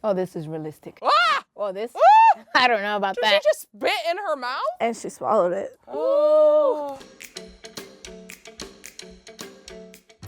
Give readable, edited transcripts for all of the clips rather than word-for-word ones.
Oh, this is realistic. Ah! Oh, this? Ah! I don't know about Did that. she just spit in her mouth? And she swallowed it. Oh.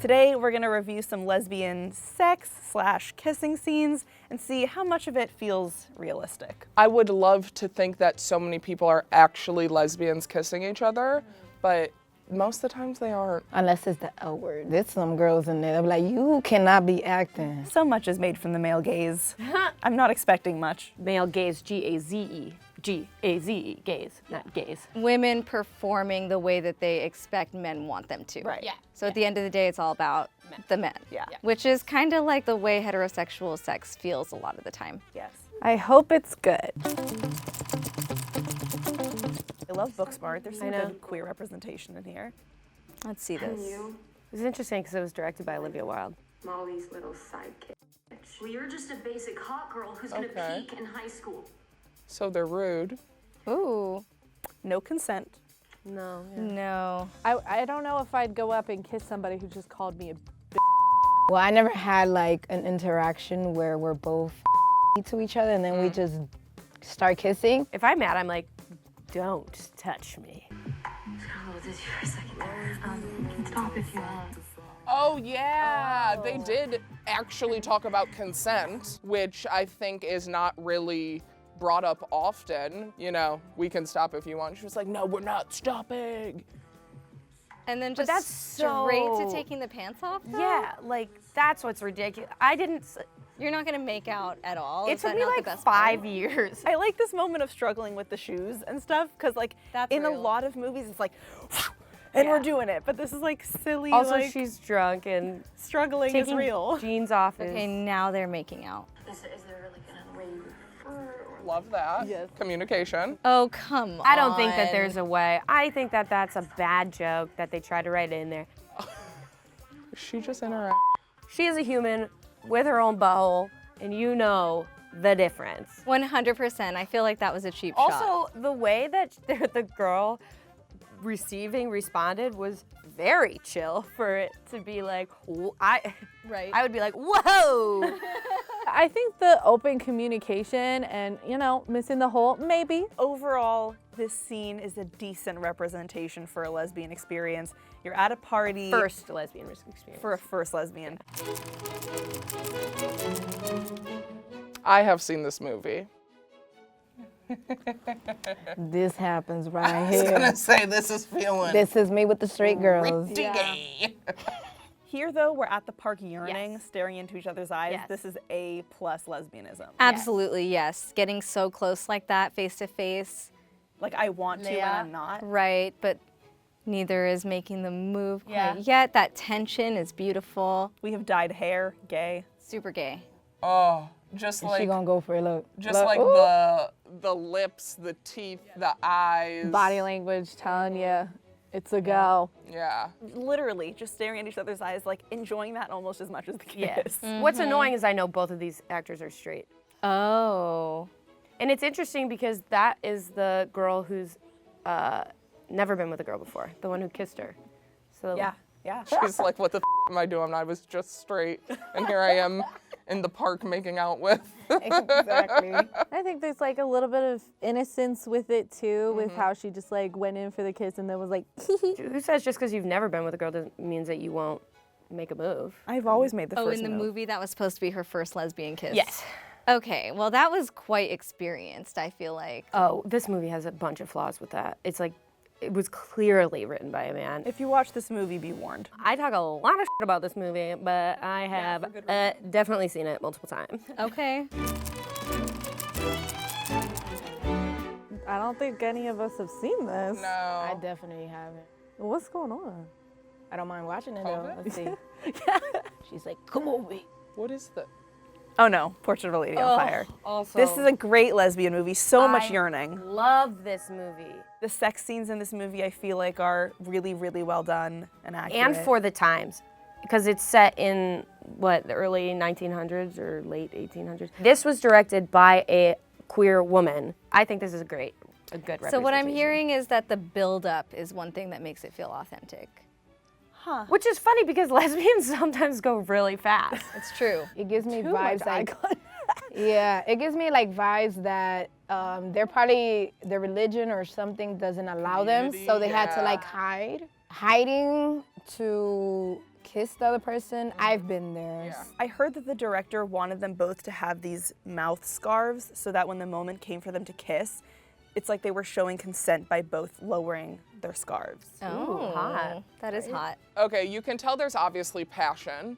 Today, we're gonna review some lesbian sex/kissing scenes and see how much of it feels realistic. I would love to think that so many people are actually lesbians kissing each other, but most of the times they aren't. Unless it's the L word. There's some girls in there that be like, you cannot be acting. So much is made from the male gaze. I'm not expecting much. Male gaze, G-A-Z-E. G-A-Z-E, gaze, not gaze. Women performing the way that they expect men want them to. Right. Yeah. So at the end of the day, it's all about the men. Yeah. Which is kind of like the way heterosexual sex feels a lot of the time. Yes. I hope it's good. I love Booksmart. There's some know. good queer representation in here. Let's see this. It was interesting because it was directed by Olivia Wilde. Molly's little sidekick. Well, you're just a basic hot girl who's gonna Okay. peak in high school. So they're rude. Ooh, No consent. No. no. I don't know if I'd go up and kiss somebody who just called me a Well, I never had like an interaction where we're both to each other and then we just start kissing. If I'm mad, I'm like, don't touch me. I'll hold this for a second. You can stop if you want. Oh yeah, they did actually talk about consent, which I think is not really brought up often. You know, we can stop if you want. She was like, no, we're not stopping. And then just that's straight to so- taking the pants off, though? Yeah, like, that's what's ridiculous. I didn't, You're not gonna make out at all? it Is took that me not the like best 5 part? years. I like this moment of struggling with the shoes and stuff, because like That's in a real. lot of movies it's like, and we're doing it, but this is like silly, Also, like she's drunk and struggling is taking real. jeans off is... Okay, now they're making out. Is there like an way you refer or Love that. Yes. Communication. Oh, come on. I don't think that there's a way. I think that that's a bad joke that they tried to write in there. Is she just in her She is a human with her own butthole, and you know the difference. 100%. I feel like that was a cheap shot. Also, the way that the girl responded was very chill for it to be like, Right. I would be like, whoa. I think the open communication and, missing the whole, maybe. Overall, this scene is a decent representation for a lesbian experience. You're at a party First lesbian experience. for a first lesbian. I have seen this movie. This happens right I was here. gonna say this is feeling This is me with the straight girls. pretty gay. Here though, we're at the park yearning, Yes. staring into each other's eyes. Yes. This is A+ lesbianism. Absolutely, yes. Getting so close like that, face to face. Like I want to and Yeah. I'm not. Right, but neither is making the move Yeah. quite yet. That tension is beautiful. We have dyed hair, gay. Super gay. Oh, just She like gonna go for a look. just Look. like Ooh. the lips, the teeth, the eyes. Body language telling you it's a go. Yeah. Literally just staring at each other's eyes, like enjoying that almost as much as the kiss. Yes. What's annoying is I know both of these actors are straight. Oh. And it's interesting because that is the girl who's never been with a girl before, the one who kissed her. So Yeah, yeah. She's like, what the am I doing? I was just straight, and here I am in the park making out with. Exactly. I think there's like a little bit of innocence with it too, with how she just like went in for the kiss and then was like, Who says just because you've never been with a girl doesn't means that you won't make a move? I've always made the Oh, first in the move. movie, that was supposed to be her first lesbian kiss? Yes. Okay, well, that was quite experienced, I feel like. Oh, this movie has a bunch of flaws with that. It's like, it was clearly written by a man. If you watch this movie, be warned. I talk a lot of shit about this movie, but I have definitely seen it multiple times. Okay. I don't think any of us have seen this. I No. definitely haven't. What's going on? I don't mind watching it though. COVID? Let's see. She's like, come over. What is the? Oh no, Portrait of a Lady on Fire. Also, This is a great lesbian movie, so much I yearning. love this movie. The sex scenes in this movie I feel like are really, really well done and accurate. And for the times, because it's set in, what, the early 1900s or late 1800s. This was directed by a queer woman. I think this is a good representation. So what I'm hearing is that the build-up is one thing that makes it feel authentic. Which is funny because lesbians sometimes go really fast. It's true. It gives me Too much vibes like Yeah, it gives me like vibes that they're probably their religion or something doesn't allow them, so they had to like hide. Hiding to kiss the other person, I've been there. Yeah. I heard that the director wanted them both to have these mouth scarves so that when the moment came for them to kiss, it's like they were showing consent by both lowering their scarves. Oh, hot. That is hot. Okay, you can tell there's obviously passion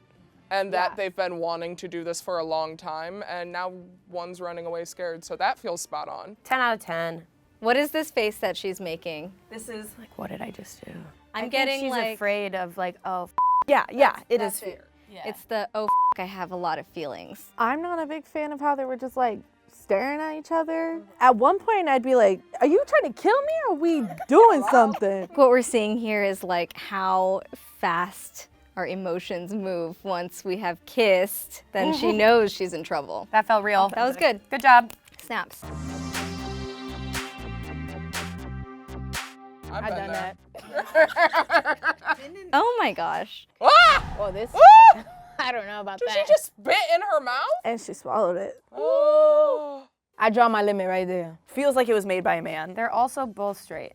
and that they've been wanting to do this for a long time, and now one's running away scared, so that feels spot on. 10 out of 10. What is this face that she's making? This is Like, what did I just do? I'm I getting think she's like afraid of like, oh, yeah, it is fear. it's the oh I have a lot of feelings. I'm not a big fan of how they were just like staring at each other. At one point, I'd be like, are you trying to kill me or are we doing something? What we're seeing here is like how fast our emotions move. Once we have kissed, then she knows she's in trouble. that felt real. That was good. Good job. Snaps. I've I've been done there. that. Oh my gosh. Ah! Well, this, I don't know about Did that. she just spit in her mouth? And she swallowed it. Oh. I draw my limit right there. Feels like it was made by a man. They're also both straight.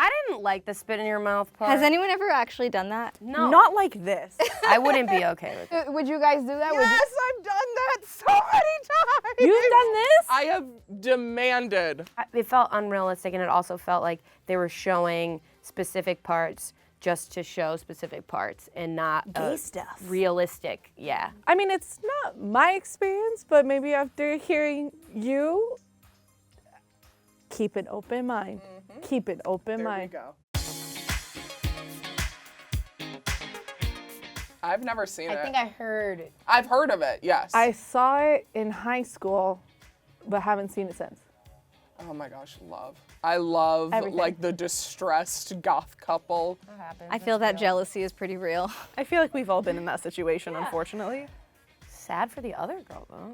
I didn't like the spit in your mouth part. Has anyone ever actually done that? No. Not like this. I wouldn't be okay with it. Would you guys do that? Would you- Yes, I've done that so many times. You've done this? I have demanded. It felt unrealistic, and it also felt like they were showing specific parts just to show specific parts and not Gay stuff. realistic. Yeah. I mean, it's not my experience, but maybe after hearing you, keep an open mind. Keep an open There we mind. go. I've never seen I it. think I heard it. I've heard of it, yes. I saw it in high school, but haven't seen it since. Oh my gosh, love. I love Everything. like the distressed goth couple. I feel that jealousy is pretty real. I feel like we've all been in that situation, unfortunately. Sad for the other girl, though.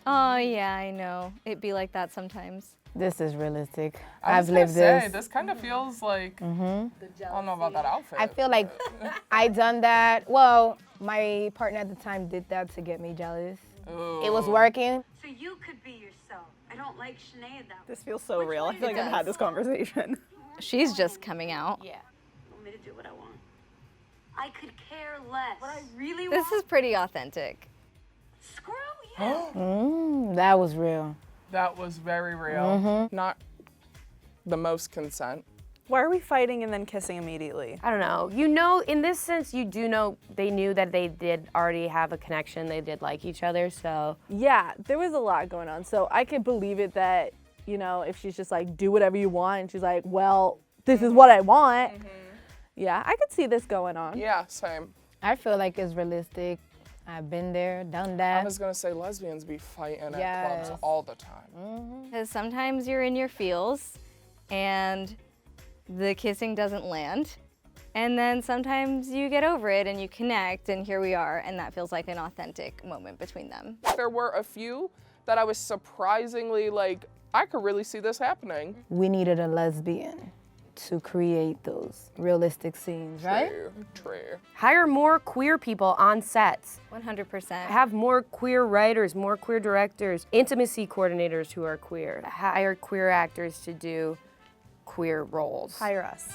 Oh yeah, I know. It'd be like that sometimes. This is realistic. I was I've gonna lived say, this. this kind of feels like, I don't know about that outfit. I feel like I done that. Well, my partner at the time did that to get me jealous. It was working. So you could be yourself. I don't like Sinead that way. This feels so real. I feel like I've had this conversation. She's just coming out. Yeah. Want me to do what I want? I could care less. What I really This want. is pretty authentic. Screw you. That was real. That was very real. Not the most consent. Why are we fighting and then kissing immediately? I don't know. You know, in this sense, you do know they knew that they did already have a connection. They did like each other, so. Yeah, there was a lot going on. So I could believe it that, you know, if she's just like, do whatever you want, and she's like, well, this is what I want. Yeah, I could see this going on. Yeah, same. I feel like it's realistic. I've been there, done I that. was gonna say lesbians be fighting at Yes. clubs all the time. Because sometimes you're in your feels and the kissing doesn't land. And then sometimes you get over it and you connect, and here we are, and that feels like an authentic moment between them. There were a few that I was surprisingly like, I could really see this happening. We needed a lesbian to create those realistic scenes, right? True. Hire more queer people on sets. 100%. Have more queer writers, more queer directors, intimacy coordinators who are queer. Hire queer actors to do queer roles. Hire us.